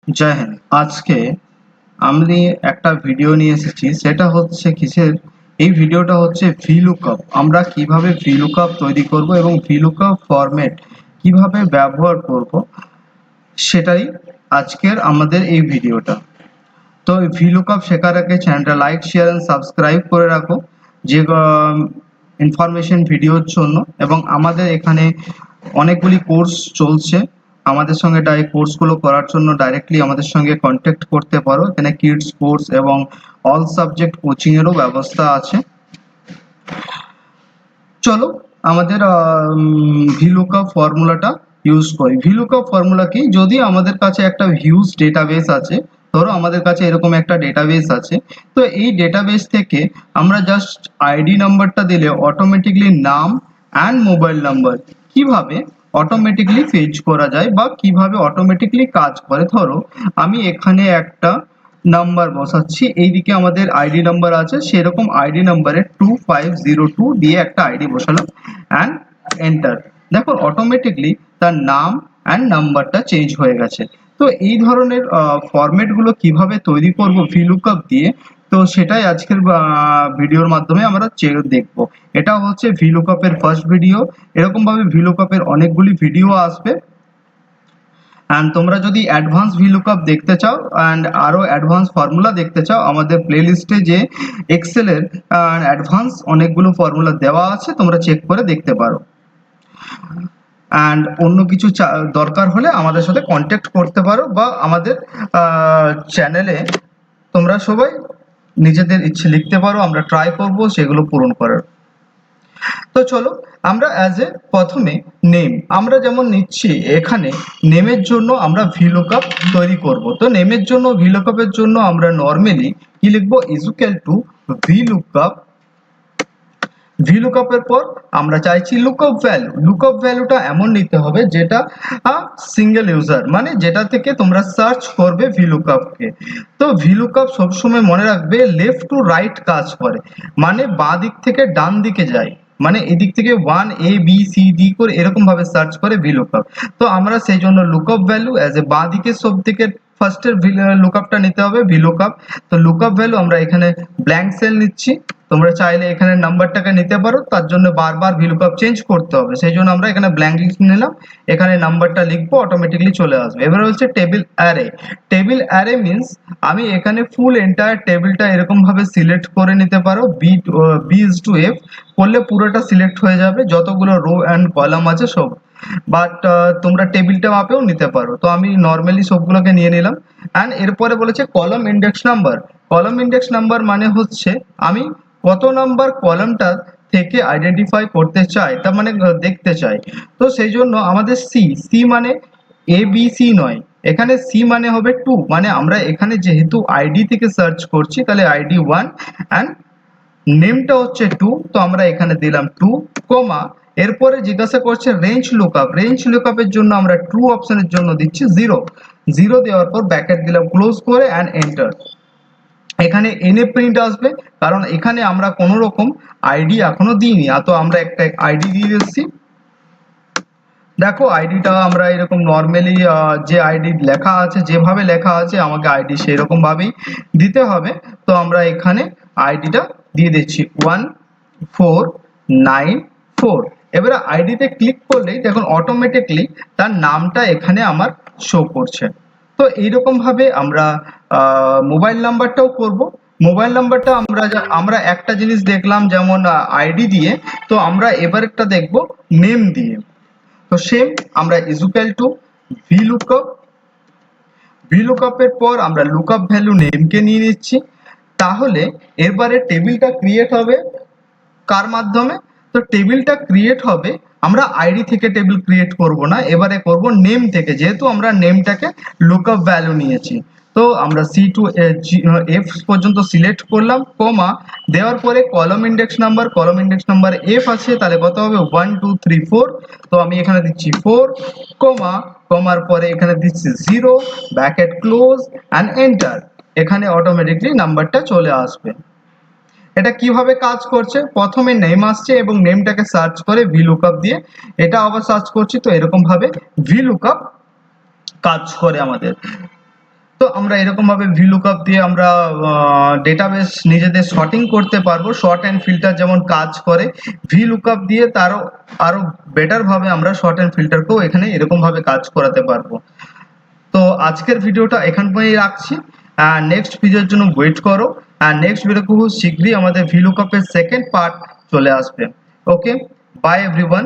জয় হিন্দ। আজকে আমি একটা ভিডিও নিয়ে এসেছি, সেটা হচ্ছে কিসের? এই ভিডিওটা হচ্ছে ভিলুকআপ। আমরা কিভাবে ভিলুকআপ তৈরি করব এবং ভিলুকআপ ফরম্যাট কিভাবে ব্যবহার করব, সেটাই আজকের আমাদের এই ভিডিওটা। তো ভিলুকআপ শেখার আগে চ্যানেলটা লাইক, শেয়ার এন্ড সাবস্ক্রাইব করে রাখো, যে ইনফরমেশন ভিডিওর জন্য। এবং আমাদের এখানে অনেকগুলি কোর্স চলছে, আমাদের সঙ্গে কোর্সগুলো করার জন্য ডাইরেক্টলি আমাদের সঙ্গে কন্ট্যাক্ট করতে পারো। এখানে কিডস কোর্স এবং অল সাবজেক্ট কোচিং এরও ব্যবস্থা আছে। চলো আমাদের ভিলুকআপ ফর্মুলাটা ইউজ করি। ভিলুকআপ ফর্মুলা কি? যদি আমাদের কাছে একটা হিউজ ডেটাবেস আছে, ধরো আমাদের কাছে এরকম একটা ডেটাবেস আছে, তো এই ডেটাবেস থেকে আমরা জাস্ট আইডি নাম্বারটা দিলে অটোমেটিকলি নাম অ্যান্ড মোবাইল নাম্বার কিভাবে অটোমেটিকলি ফেচ করা যায় বা কিভাবে অটোমেটিকলি কাজ করে। ধরো আমি এখানে একটা নাম্বার বসাচ্ছি, এইদিকে আমাদের আইডি নাম্বার আছে, সেরকম আইডি নাম্বারে 2502 দিয়ে একটা আইডি বসালাম অ্যান্ড এন্টার। দেখো অটোমেটিকলি তার নাম অ্যান্ড নাম্বারটা চেঞ্জ হয়ে গেছে। তো এই ধরনের ফরম্যাটগুলো কিভাবে তৈরি করব ভিলুকআপ দিয়ে, তো সেটাই আজকের ভিডিওর মাধ্যমে আমরা দেখব। এটা হচ্ছে ভিলুকআপের ফার্স্ট ভিডিও। এরকম ভাবে ভিলুকআপের অনেকগুলি ভিডিও আসবে। অ্যান্ড তোমরা যদি অ্যাডভান্স ভিলুকআপ দেখতে চাও অ্যান্ড আরও অ্যাডভান্স ফর্মুলা দেখতে চাও, আমাদের প্লেলিস্টে যে এক্সেলের অ্যাডভান্স অনেকগুলো ফর্মুলা দেওয়া আছে, তোমরা চেক করে দেখতে পারো। অ্যান্ড অন্য কিছু দরকার হলে আমাদের সাথে কন্ট্যাক্ট করতে পারো, বা আমাদের চ্যানেলে তোমরা সবাই নিজেদের ইচ্ছে লিখতে পারো, আমরা ট্রাই করব সেগুলো পূরণ করার। তো চলো আমরা প্রথমে নেম আমরা যেমন নিচ্ছি, এখানে নেমের জন্য আমরা ভিলুকআপ তৈরি করব। তো নেমের জন্য ভিলুকআপের জন্য আমরা নর্মালি কি লিখবো? Equal to VLOOKUP. ভিলুকআপের পর আমরা চাইছি লুকআপ ভ্যালু। লুকআপ ভ্যালুটা এমন নিতে হবে যেটা সিঙ্গেল ইউজার, মানে যেটা থেকে তোমরা সার্চ করবে ভিলুকআপকে। তো ভিলুকআপ সবসময় মনে রাখবে লেফট টু রাইট কাজ করে, মানে বাঁ দিক থেকে ডান দিকে যায়, মানে এদিক থেকে 1 A B C D করে এরকম ভাবে সার্চ করে ভিলুকআপ। তো আমরা সেই জন্য লুকআপ ভ্যালু বাঁ দিকে সব থেকে ফার্স্টের লুকআপটা নিতে হবে ভিলুকআপ। তো লুকআপ ভ্যালু আমরা এখানে ব্ল্যাঙ্ক সেল নিচ্ছি, তোমরা চাইলে এখানে নাম্বারটাকে নিতে পারো, তার জন্য বারবার ভিলুকআপ চেঞ্জ করতে হবে, সেই জন্য আমরা এখানে ব্ল্যাঙ্ক নিলাম, এখানে নাম্বারটা লিখবো, অটোমেটিকলি চলে আসবে। এবার হচ্ছে table array. Table array means আমি এখানে ফুল এন্টায়ার টেবিলটা এরকম ভাবে সিলেক্ট করে নিতে পারো, B/F করলে পুরোটা সিলেক্ট হয়ে যাবে, যতগুলো রো অ্যান্ড কলাম আছে সব। বাট তোমরা টেবিলটা মাপেও নিতে পারো, তো আমি নর্মালি সবগুলোকে নিয়ে নিলাম। অ্যান্ড এরপরে বলেছে column index number. Column index number মানে হচ্ছে আমি কত নাম্বার কলামটা থেকে আইডেন্টিফাই করতে চাই, তার মানে দেখতে চাই। তো সেই জন্য আমাদের সি মানে ABC নয়, এখানে সি মানে হবে 2, মানে আমরা এখানে যেহেতু আইডি থেকে সার্চ করছি, তাহলে আইডি 1 অ্যান্ড নেমটা হচ্ছে 2, তো আমরা এখানে দিলাম 2 কমা। এরপরে জিজ্ঞাসা করছে রেঞ্জ লুকআপ। রেঞ্জ লুকআপের জন্য আমরা ট্রু অপশনের জন্য দিচ্ছি 0। 0 দেওয়ার পর ব্র্যাকেট দিলাম ক্লোজ করে অ্যান্ড এন্টার। এখানে এনএ প্রিন্ট আসবে, কারণ এখানে আমরা কোনো রকম আইডি এখনো দিইনি, তো আমরা একটা আইডি দিয়ে দিচ্ছি। দেখো আইডিটা আমরা এরকম নর্মালি যে আইডি লেখা আছে, যেভাবে লেখা আছে আমাকে আইডি সেই রকম ভাবেই দিতে হবে। তো আমরা এখানে আইডিটা দিয়ে দিচ্ছি 1494। এবারে আইডিতে ক্লিক করলেই দেখুন অটোমেটিকলি তার নামটা এখানে আমার শো করছে। তো এইরকম ভাবে আমরা মোবাইল নাম্বারটাও করব। মোবাইল নাম্বারটা আমরা একটা জিনিস দেখলাম যেমন আইডি দিয়ে, তো আমরা এবার একটা দেখব নেম দিয়ে। তো সেম আমরা ইকুয়াল টু ভিলুকআপ। ভিলুকআপের পর আমরা লুকআপ ভ্যালু নেমকে নিয়ে নিচ্ছি। তাহলে এবারে টেবিলটা ক্রিয়েট হবে কার মাধ্যমে? তো টেবিলটা ক্রিয়েট হবে, আমরা আইডি থেকে টেবিল ক্রিয়েট করব না, এবারে করব নেম থেকে, যেহেতু আমরা নেমটাকে লুকআপ ভ্যালু নিয়েছি। তো আমরা C to F পর্যন্ত সিলেক্ট করলাম, কমা দেওয়ার পরে column index number. Column index number F আছে, তাহলে কত হবে? 1 2 3 4। তো আমি এখানে দিচ্ছি 4 কমা, কমার পরে এখানে দিচ্ছি 0 ব্র্যাকেট ক্লোজ অ্যান্ড এন্টার। এখানে অটোমেটিকলি নাম্বারটা চলে আসবে। এটা কিভাবে কাজ করছে? প্রথমে নেম আসছে এবং নেমটাকে সার্চ করে ভিলুকআপ দিয়ে, এটা আবার সার্চ করছি, তো এরকম ভাবে ভিলুকআপ কাজ করে আমাদের। তো আমরা এরকম ভাবে VLOOKUP দিয়ে আমরা ডেটাবেস নিজেদের সর্টিং করতে পারবো। শর্ট এন্ড ফিল্টার যেমন কাজ করে, VLOOKUP দিয়ে তারও আরো বেটার ভাবে আমরা শর্ট এন্ড ফিল্টারকেও এখানে এরকম ভাবে কাজ করাতে পারবো। তো আজকের ভিডিওটা এখান পর্যন্তই রাখছি। নেক্সট ভিডিওর জন্য ওয়েট করো, আর নেক্সট ভিডিও খুব শীঘ্রই আমাদের VLOOKUP এর সেকেন্ড পার্ট চলে আসবে। ওকে, বাই এভরিওয়ান।